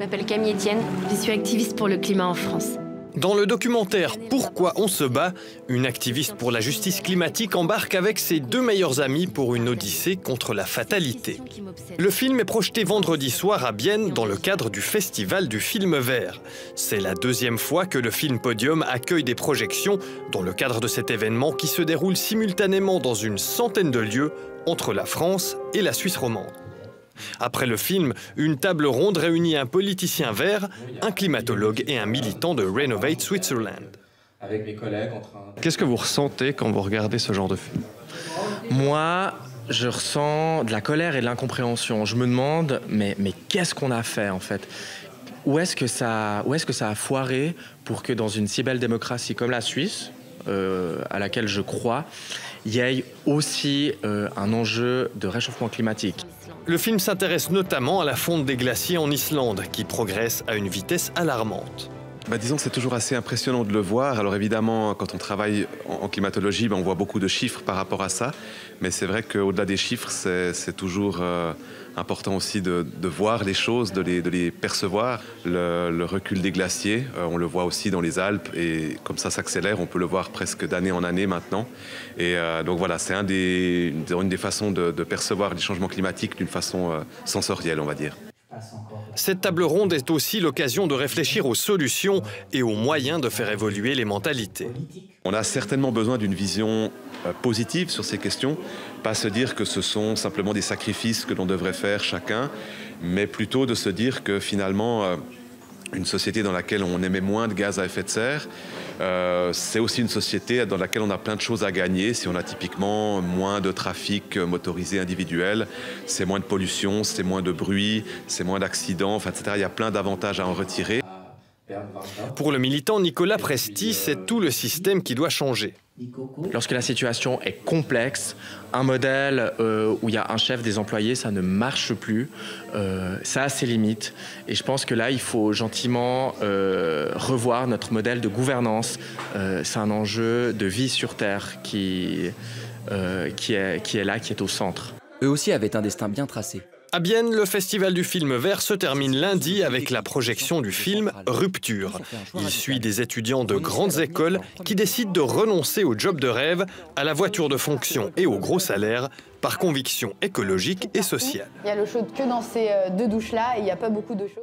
m'appelle Camille Etienne, je suis activiste pour le climat en France. Dans le documentaire Pourquoi on se bat, une activiste pour la justice climatique embarque avec ses deux meilleurs amis pour une odyssée contre la fatalité. Le film est projeté vendredi soir à Bienne dans le cadre du Festival du film vert. C'est la deuxième fois que le film Podium accueille des projections dans le cadre de cet événement qui se déroule simultanément dans une centaine de lieux entre la France et la Suisse romande. Après le film, une table ronde réunit un politicien vert, un climatologue et un militant de Renovate Switzerland. Qu'est-ce que vous ressentez quand vous regardez ce genre de film? Moi, je ressens de la colère et de l'incompréhension. Je me demande, mais qu'est-ce qu'on a fait en fait? Où est-ce que ça a foiré pour que dans une si belle démocratie comme la Suisse, à laquelle je crois, il y ait aussi un enjeu de réchauffement climatique. Le film s'intéresse notamment à la fonte des glaciers en Islande, qui progresse à une vitesse alarmante. Disons que c'est toujours assez impressionnant de le voir. Alors évidemment, quand on travaille en climatologie, on voit beaucoup de chiffres par rapport à ça. Mais c'est vrai qu'au-delà des chiffres, c'est toujours important aussi de voir les choses, de les percevoir. Le recul des glaciers, on le voit aussi dans les Alpes et comme ça s'accélère, on peut le voir presque d'année en année maintenant. Et donc voilà, c'est une des façons de percevoir les changements climatiques d'une façon sensorielle, on va dire. Cette table ronde est aussi l'occasion de réfléchir aux solutions et aux moyens de faire évoluer les mentalités. On a certainement besoin d'une vision positive sur ces questions, pas se dire que ce sont simplement des sacrifices que l'on devrait faire chacun, mais plutôt de se dire que finalement, une société dans laquelle on émet moins de gaz à effet de serre, c'est aussi une société dans laquelle on a plein de choses à gagner. Si on a typiquement moins de trafic motorisé individuel, c'est moins de pollution, c'est moins de bruit, c'est moins d'accidents, etc. Il y a plein d'avantages à en retirer. Pour le militant Nicolas Presti, c'est tout le système qui doit changer. Lorsque la situation est complexe, un modèle où il y a un chef des employés, ça ne marche plus. Ça a ses limites. Et je pense que là, il faut gentiment revoir notre modèle de gouvernance. C'est un enjeu de vie sur Terre qui est là, qui est au centre. Eux aussi avaient un destin bien tracé. À Bienne, le Festival du film vert se termine lundi avec la projection du film Rupture. Il suit des étudiants de grandes écoles qui décident de renoncer au job de rêve, à la voiture de fonction et au gros salaire par conviction écologique et sociale. Il y a l'eau chaude que dans ces deux douches-là et il n'y a pas beaucoup d'eau chaude.